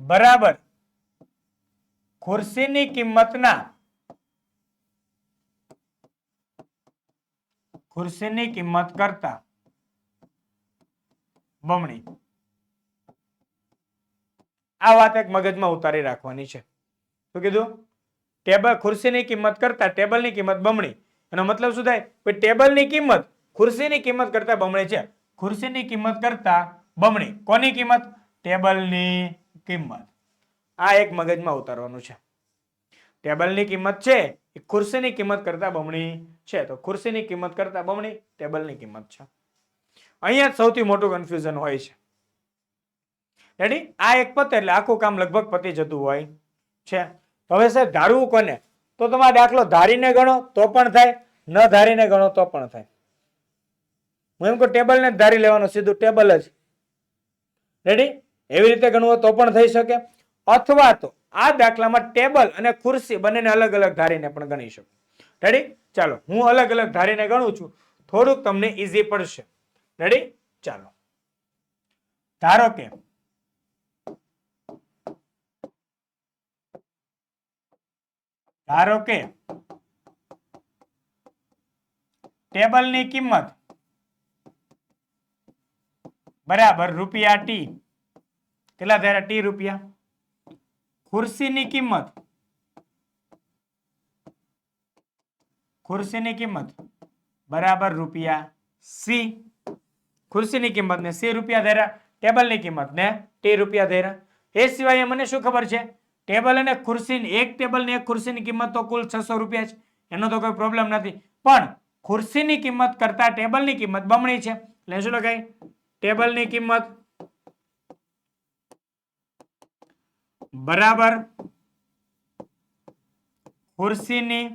બરાબર ખુરશીની કિંમતના ખુરશીની કિંમત કરતા બમણી. આ વાત એક મગજમાં ઉતારી રાખવાની છે. શું કીધું? ટેબલ ખુરશીની કિંમત કરતા ટેબલની કિંમત બમણી. એનો મતલબ શું થાય? ટેબલની કિંમત ખુરશીની કિંમત કરતા બમણી છે. ખુરશીની કિંમત કરતા બમણી. કોની કિંમત? ટેબલની કિંમત. આ એક મગજમાં ઉતારવાનું છે. ટેબલની કિંમત છે એ ખુરશીની કિંમત કરતા બમણી છે. તો ખુરશીની કિંમત કરતા બમણી ટેબલની કિંમત છે. અહીંયા જ સૌથી મોટું કન્ફ્યુઝન હોય છે. રેડી? આ એક પતે એટલે આખું કામ લગભગ પતી જતું હોય છે. હવે સાહેબ ધારવું કોને? તો તમારે દાખલો ધારીને ગણો તો પણ થાય, ન ધારીને ગણો તો પણ થાય. હું એમ કહું ટેબલને જ ધારી લેવાનું, સીધું ટેબલ જ. રેડી? એવી રીતે ગણવો તો પણ થઈ શકે. અથવા તો આ દાખલામાં ટેબલ અને ખુરશી બંનેને અલગ અલગ ધારીને પણ ગણી શકો. રેડી? ચાલો હું અલગ અલગ ધારીને ગણું છું, થોડુંક તમને ઈઝી પડશે. રેડી? ચાલો ધારો કે ટેબલની કિંમત બરાબર રૂપિયા ટી. કેટલા થયા? ટી રૂપિયા. ખુરશીની કિંમત બરાબર રૂપિયા સી. ખુરશીની કિંમત ને સી રૂપિયા ધર્યા, ટેબલની કિંમત ને ટી રૂપિયા ધર્યા. એ સિવાય મને શું ખબર છે, ટેબલ અને ખુરશી, એક ટેબલ ને એક ખુરશીની કિંમત તો કુલ 600 રૂપિયા છે, એનો તો કોઈ પ્રોબ્લેમ નથી. પણ ખુરશીની કિંમત કરતા ટેબલની કિંમત બમણી છે, એટલે શું લખાય, ટેબલની કિંમત બરાબર ખુરશીની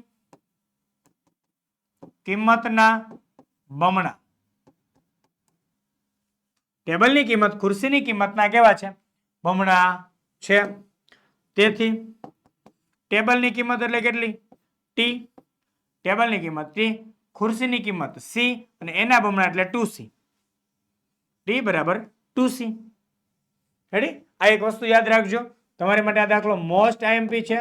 કિંમતના બમણા. ટેબલની કિંમત ખુરશીની કિંમતના કેવા છે, બમણા છે. તેથી ટેબલની કિંમત એટલે કેટલી, ટી, ટેબલની કિંમત ટી, ખુરશીની કિંમત સી અને એના બમણા એટલે 2c, ટી બરાબર 2c. રેડી? આ એક વસ્તુ યાદ રાખજો, તમારી માટે આ દાખલો મોસ્ટ આઈએમપી છે.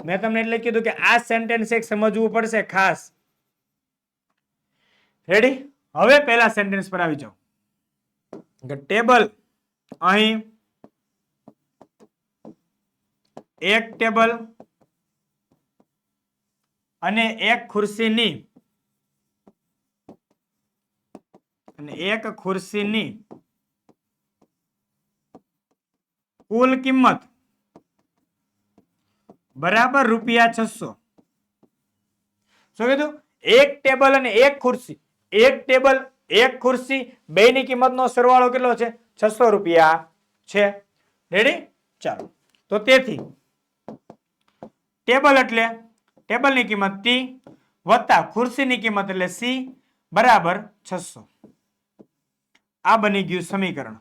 મેં તમને એટલે કીધું કે આ સેન્ટેન્સ એક સમજવું પડશે ખાસ. રેડી? હવે પહેલા સેન્ટેન્સ પર આવી જાઓ કે ટેબલ, અહીં એક ટેબલ અને એક ખુરશીની કુલ કિંમત બરાબર રૂપિયા 600. શું કીધું? એક ટેબલ અને એક ખુરશી, એક ટેબલ એક ખુરશી બેની કિંમતનો સરવાળો કેટલો છે, 600 રૂપિયા છે. રેડી? ચાલો, તો તેથી ટેબલ એટલે ટેબલની કિંમત ટી વત્તા ખુરશીની કિંમત એટલે સી બરાબર 600. આ બની ગયું સમીકરણ.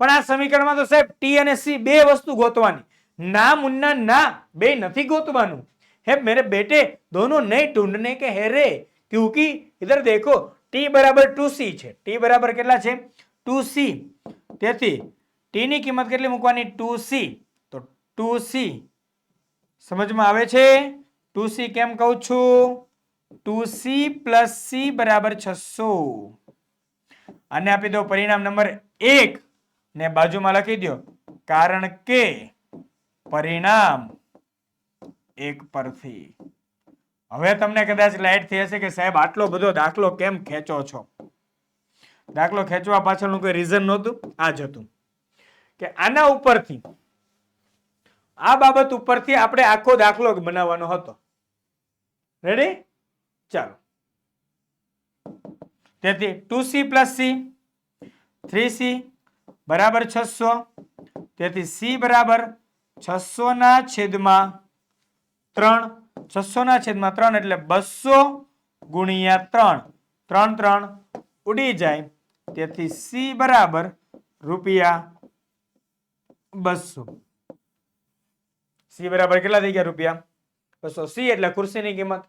પણ આ સમીકરણમાં તો સાહેબ ટી અને સી બે વસ્તુ ગોતવાની. ના મુન્ના ના, બે નથી ગોતવાનું. है मेरे बेटे दोनों नहीं ढूंढने के है रे, क्योंकि इधर देखो t बराबर 2c છે, t बराबर કેટલા છે, 2c. તેથી t ની કિંમત કેટલી મૂકવાની, 2c. તો 2c સમજમાં આવે છે? 2c કેમ કહું છું, 2c + c બરાબર 600. આને આપી દો પરિણામ નંબર 1 ને બાજુમાં લખી દો, કારણ કે પરિણામ 1 પરથી. હવે તમને કદાચ લાઈટ થઈ હશે કે સાહેબ આટલો બધો દાખલો કેમ ખેંચો છો. દાખલો ખેંચવા પાછળનું કોઈ રીઝન નહોતું, આ જ હતું કે આના ઉપરથી, આ બાબત ઉપરથી આપણે આખો દાખલો બનાવવાનો હતો. રેડી? ચાલો, તેથી 2c + c 3c બરાબર 600. તેથી c બરાબર 600 ના છેદમાં 3, 600 ના છેદમાં 3 એટલે 200 ગુણ્યા 3, 3 3 ઉડી જાય. તેથી c બરાબર રૂપિયા 200. c બરાબર કેટલા થઈ ગયા, રૂપિયા 200. c એટલે ખુરશીની કિંમત.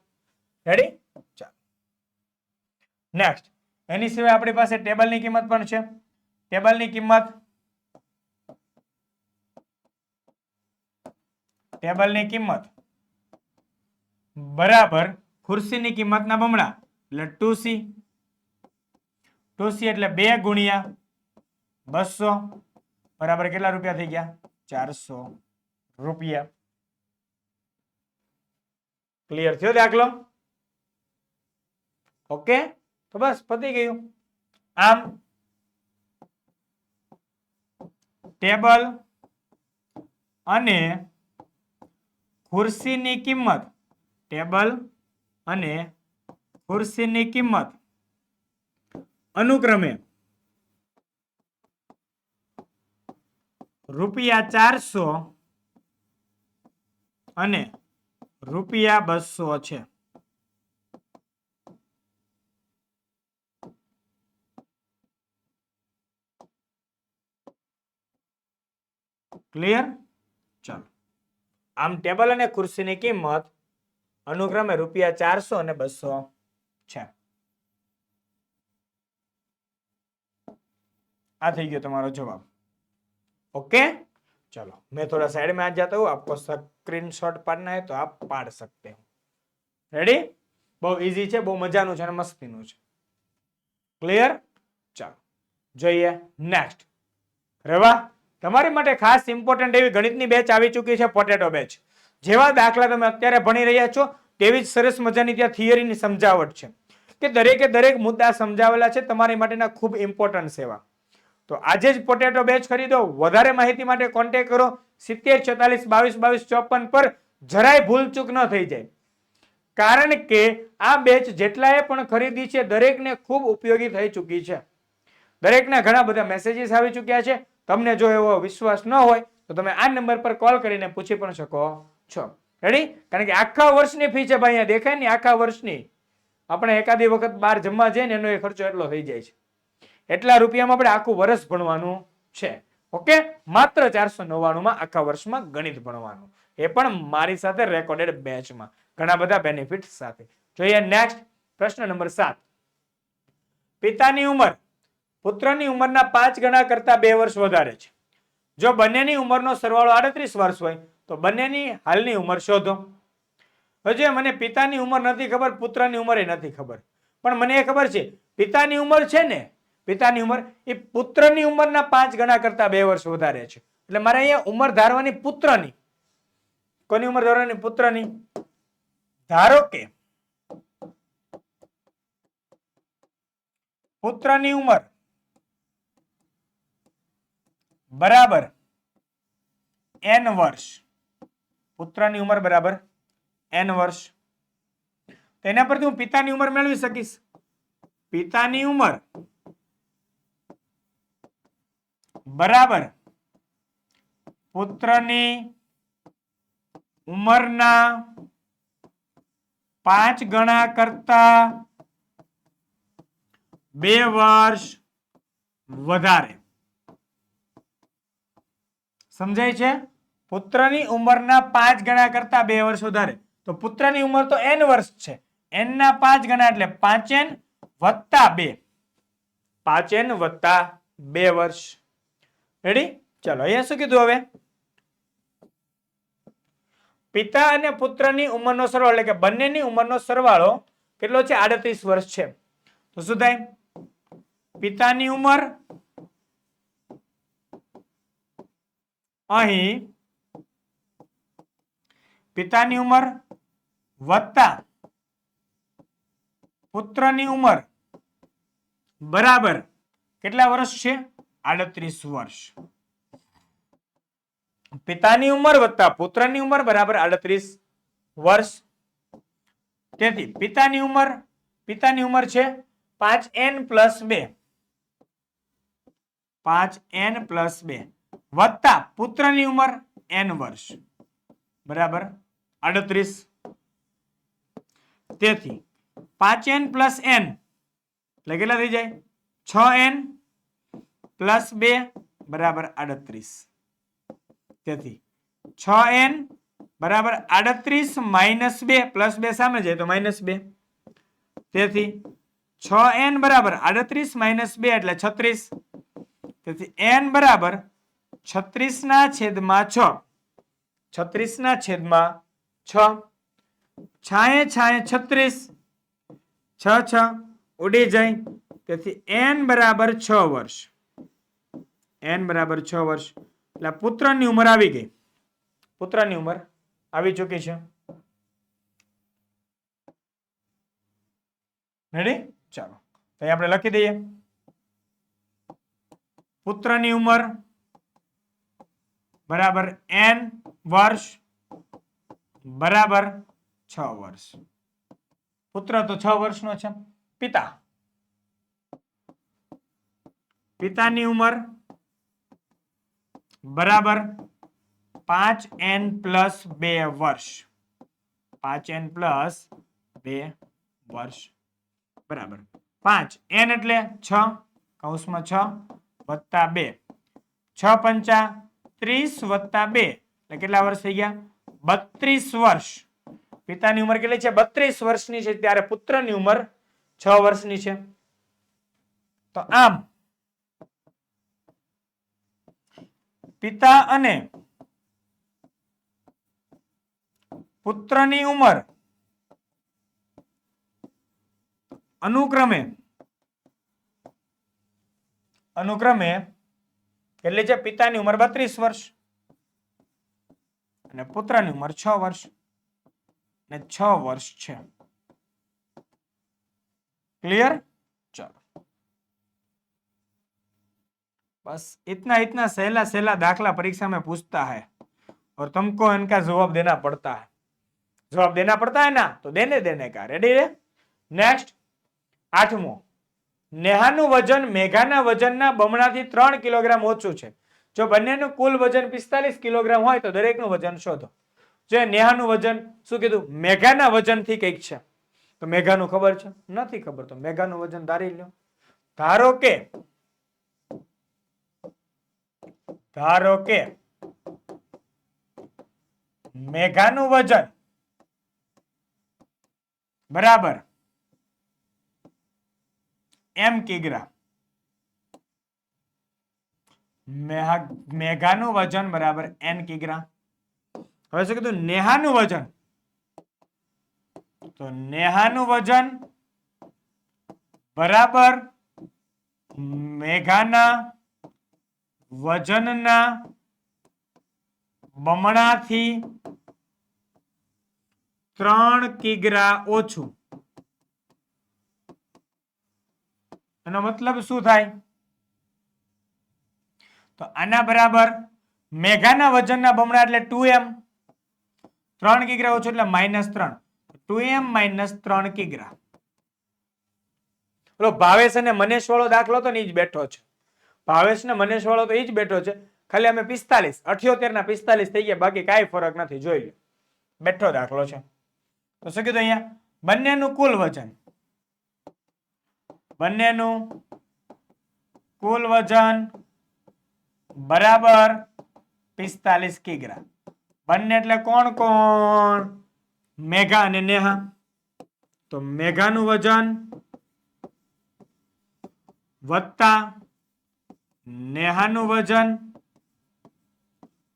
રેડી? ચાલો, નેક્સ્ટ. એની સિવાય આપણી પાસે ટેબલની કિંમત પણ છે. ટેબલની કિંમત બરાબર ખુરશીની કિંમતના બમણા એટલે 2c. 2c એટલે 2 ગુણ્યા 200 બરાબર કેટલા રૂપિયા થઈ ગયા, 400 રૂપિયા. ક્લિયર થયો દાખલો? ઓકે, તો બસ પતી ગયું. આમ ટેબલ અને ખુરશીની કિંમત, ટેબલ અને ખુરશીની કિંમત અનુક્રમે રૂપિયા 400 અને રૂપિયા 200 છે. ક્લિયર? ચાલો, આમ ટેબલ અને ખુરશીની કિંમત અનુક્રમે રૂપિયા 400 અને 200 છે. આ થઈ ગયો તમારો જવાબ. ओके, चलो मैं थोड़ा साइड में आ जाता हूँ, आपको स्क्रीनशॉट पाड़ना है तो आप पाड़ सकते हो. रेडी? बहुत इजी है, बहुत मजाનું છે અને મસ્તીનું છે. ક્લિયર? ચાલો જોઈએ નેક્સ્ટ. રેવા તમારી માટે ખાસ ઇમ્પોર્ટન્ટ એવી ગણિતની બેચ આવી ચૂકી છે, પોટેટો બેચ. જેવા દાખલા તમે અત્યારે ભણી રહ્યા છો તેવી જ સરસ મજાની ત્યાં થિયરીની સમજાવટ છે કે દરેકે દરેક મુદ્દા સમજાવેલા છે, તમારી માટેના ખૂબ ઇમ્પોર્ટન્ટ સેવા. તો આજે જ પોટેટો બેચ ખરીદો. વધારે માહિતી માટે કોન્ટેક્ટ કરો 70 44 22 22 54 પર. જરાય ભૂલચૂક ન થઈ જાય, કારણ કે આ બેચ જેટલાએ પણ ખરીદી છે દરેકને ખૂબ ઉપયોગી થઈ ચૂકી છે. દરેકના ઘણા બધા મેસેજીસ આવી ચૂક્યા છે. તમને જો એવો વિશ્વાસ ન હોય તો તમે આ નંબર પર કોલ કરીને પૂછી પણ શકો છો. રેડી? કારણ કે આખા વર્ષની ફી છે ભાઈ, અહીંયા દેખાય ને આખા વર્ષની. આપણે એકાદી વખત બહાર જમવા જઈએ ને એનો એ ખર્ચો એટલો થઈ જાય છે. એટલા રૂપિયામાં આપણે આખું વર્ષ ભણવાનું છે. ઓકે, માત્ર 499 માં આખા વર્ષમાં ગણિત ભણવાનું, એ પણ મારી સાથે રેકોર્ડેડ બેચમાં ઘણા બધા બેનિફિટ સાથે. જોઈએ નેક્સ્ટ પ્રશ્ન નંબર 7. પિતાની ઉંમર પુત્રની ઉંમરના 5 ગણા કરતા 2 વર્ષ વધારે છે. જો બંનેની ઉંમરનો સરવાળો 38 વર્ષ હોય તો બંનેની હાલની ઉંમર શોધો. હજી મને પિતાની ઉંમર નથી ખબર, પુત્રની ઉંમર નથી ખબર, પણ મને એ ખબર છે પિતાની ઉંમર છે ને, પિતાની ઉંમર એ પુત્રની ઉંમરના 5 ગણા કરતા 2 વર્ષ વધારે છે. એટલે મારે અહીંયા ઉંમર ધારવાની પુત્રની. કોની ઉંમર ધારવાની? પુત્રની. ધારો કે પુત્રની ઉંમર બરાબર n વર્ષ. પુત્રની ઉંમર બરાબર n વર્ષ. તેના પરથી હું પિતાની ઉંમર મેળવી શકીશ. પિતાની ઉંમર બરાબર પુત્રની ઉંમરના 5 ગણા કરતા 2 વર્ષ વધારે. સમજાય છે? પુત્રની ઉંમરના 5 ગણા કરતા 2 વર્ષ વધારે. તો પુત્રની ઉંમર તો n વર્ષ છે, n ના 5 ગણા એટલે 5n વત્તા 2. 5n વત્તા 2 વર્ષ. રેડી? ચાલો અહીંયા શું કીધું હવે? પિતા અને પુત્રની ઉંમરનો સરવાળો એટલે કે બંનેની ઉંમરનો સરવાળો કેટલો છે? 38 વર્ષ છે. તો શું થાય? પિતાની ઉંમર અહીં પિતાની ઉંમર વત્તા પુત્રની ઉંમર બરાબર કેટલા વર્ષ છે? 38 વર્ષ. પિતાની ઉંમર વત્તા પુત્રની ઉંમર બરાબર 38 વર્ષ. તેથી પિતાની ઉંમર છે 5n પ્લસ 2. 5n પ્લસ 2 વત્તા પુત્રની ઉંમર n વર્ષ બરાબર 38. તેથી 5n પ્લસ n એટલે કેટલા થઈ જાય? 6n પ્લસ 2 બરાબર 38. તેથી 6n બરાબર 38 માઇનસ 2 પ્લસ 2 સામે જાય તો માઇનસ 2. તેથી 6n બરાબર 38 માઇનસ 2 એટલે 36. તેથી n બરાબર 36 ના છેદમાં 6. 36 ના છેદમાં 6. છાએ છાએ 36. 6 6 ઉડી જાય. તેથી n બરાબર 6 વર્ષ. n બરાબર 6 વર્ષ. એટલે પુત્રની ઉંમર આવી ગઈ. પુત્રની ઉંમર આવી ચૂકી છે. રેડી? ચાલો તો આપણે લખી દઈએ પુત્રની ઉંમર બરાબર n વર્ષ બરાબર 6 વર્ષ. પુત્ર તો 6 વર્ષનો છે. પિતાની ઉંમર બરાબર 5n પ્લસ 2 વર્ષ. 5n પ્લસ 2 વર્ષ બરાબર 5. n એટલે 6 કૌંસમાં 6 વત્તા 2. 6 પંચા 30 વત્તા 2 એટલે કેટલા વર્ષ થઈ ગયા? 32 વર્ષ. પિતાની ઉંમર કેટલી છે? 32 વર્ષની છે. ત્યારે પુત્રની ઉંમર 6 વર્ષની છે. તો આમ પિતા અને પુત્રની ઉંમર અનુક્રમે કેટલી છે? પિતાની ઉંમર 32 વર્ષ અને પુત્રની ઉંમર 6 વર્ષ અને 6 વર્ષ છે. ક્લિયર? ચાલો बस इतना इतना सहला सहला दाखला परीक्षा में पूछता है और तुमको इनका जवाब देना पड़ता है। जवाब देना पड़ता है ना, तो देने देने का। रेडी है? नेक्स्ट 8मो, नेहाનું વજન મેઘાના વજનના બમણાથી 3 કિલોગ્રામ ઓછું છે। જો બંનેનું કુલ વજન 45 કિલોગ્રામ હોય તો દરેકનું વજન શોધો। જો નેહાનું વજન શું કીધું? મેઘાના વજનથી કંઈક છે, તો મેઘાનું ખબર છે? નથી ખબર, તો મેઘાનું વજન ધારી લો। ધારો કે મેઘાનું વજન બરાબર m કિગ્રા, મેઘાનું વજન બરાબર n કિગ્રા। હવે શું કીધું? નેહાનું વજન, તો નેહાનું વજન બરાબર મેઘાના વજનના બમણાથી 3 કિગ્રા ઓછું। એનો મતલબ શું થાય? તો આના બરાબર મેઘાના વજનના બમણા એટલે 2m, 3 કિગ્રા ઓછું એટલે -3, 2m - 3 કિગ્રા। બોલો ભાવેશ અને મનેશ વાળો દાખલો તો જ બેઠો છે, ભાવેશ ને મનેશ વાળો તો જ બેઠો છે, ખાલી અમે 45 78 ના 45 થઈ ગયા, બાકી કાંઈ ફરક નથી, જોઈ લો, બેઠો દાખલો છે। તો શું કીધું અહીંયા? બંનેનું કુલ વજન, બંનેનું કુલ વજન બરાબર 45 કિગ્રા। બંને એટલે કોણ કોણ? મેઘા અને નેહા। તો મેઘાનું વજન વત્તા નેહાનું વજન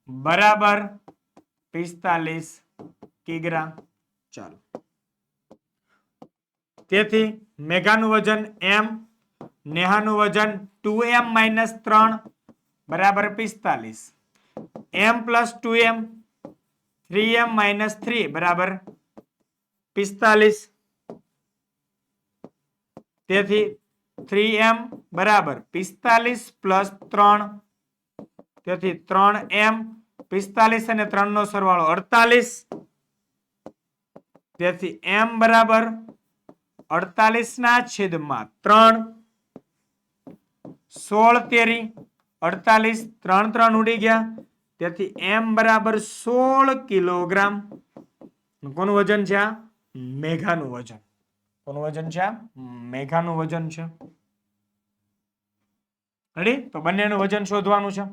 બરાબર 45 કિગ્રા। ચાલો, તેથી મેઘાનું વજન m, નેહાનું વજન 2m - 3 બરાબર 45, m + 2m 3m - 3 બરાબર 45, તેથી 3m બરાબર 45 + 3, તેથી 3m, 45 અને 3 નો સરવાળો 48, તેથી m બરાબર 48 ના છેદમાં 3, 16 તેરી 48, 3 3 ઉડી ગયા, તેથી m બરાબર 16 કિલોગ્રામ। કોનું વજન છે? આ મેઘાનું વજન। કોનું વજન છે? આ મેઘાનું વજન છે। રેડી? તો બંનેનું વજન શોધવાનું છે,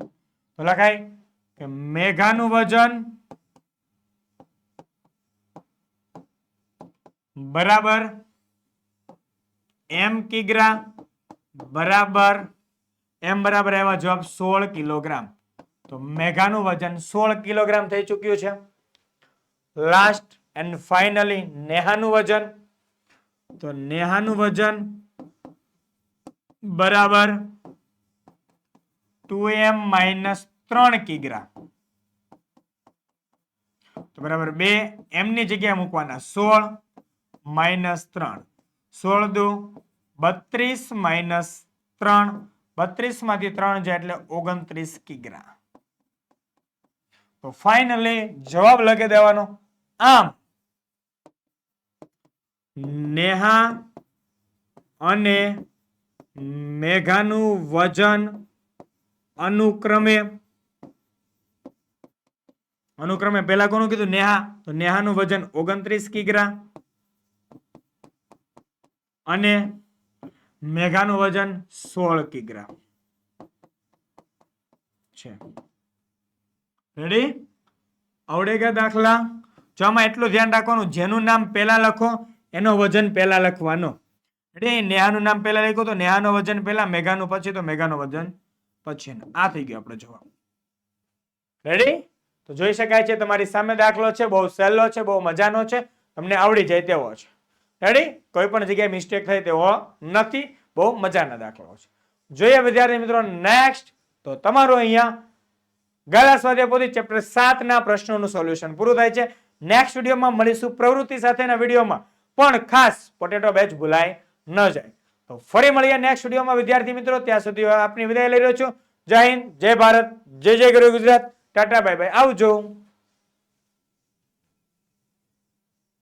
તો લખાય કે મેઘાનું વજન બરાબર m કિગ્રા બરાબર m બરાબર આવ્યા જવાબ 16 કિલોગ્રામ। તો મેઘાનું વજન 16 કિલોગ્રામ થઈ ચૂક્યું છે। લાસ્ટ એન્ડ ફાઇનલી નેહાનું વજન, તો નેહાનું વજન બરાબર 2m - 3 કિગ્રા। તો બરાબર 2 m ની જગ્યાએ મૂકવાના, 16 - 3, 16 દુ 32 - 3, 32 માંથી 3 જાય એટલે 29 કિગ્રા। તો ફાઇનલી જવાબ લખી દેવાનો। આમ નેહા અને મેઘાનું વજન અનુક્રમે પહેલા કોનું કીધું? નેહા, તો નેહાનું વજન 29 કિગ્રા અને મેઘાનું વજન 16 કિગ્રા છે। રેડી? આવડે ગયા દાખલા? જો આમાં એટલું ધ્યાન રાખવાનું, જેનું નામ પહેલા લખો એનો વજન પહેલા લખવાનો। રેડી? નેહાનું નામ પહેલા લખ્યું તો નેહાનું વજન પહેલા, મેઘાનું પછી, તો મેઘાનું વજન પછી। આ થઈ ગયો આપણો જવાબ। રેડી? તો જોઈ શકાય છે તમારી સામે દાખલો છે, બહુ સહેલો છે, બહુ મજાનો છે, તમને આવડી જાય તેવો છે। રેડી? કોઈ પણ જગ્યાએ મિસ્ટેક થાય તેવો નથી, બહુ મજાના દાખલો છે। જોઈએ વિદ્યાર્થી મિત્રો નેક્સ્ટ, તો તમારું અહીંયા ગાલા સ્વાધ્યાય પોથી ચેપ્ટર 7 ના પ્રશ્નોનું સોલ્યુશન પૂરું થાય છે। નેક્સ્ટ વિડીયોમાં મળીશું પ્રવૃત્તિ સાથેના વિડીયોમાં, પણ ખાસ પોટેટો બેચ ભૂલાય ન જાય। તો ફરી મળીએ નેક્સ્ટ વિડીયોમાં વિદ્યાર્થી મિત્રો, ત્યાં સુધી આપની વિદાય લઈ રહ્યો છું। જય હિન્દ, જય ભારત, જય જય ગરવી ગુજરાત. ટાટા બાય બાય, આવજો.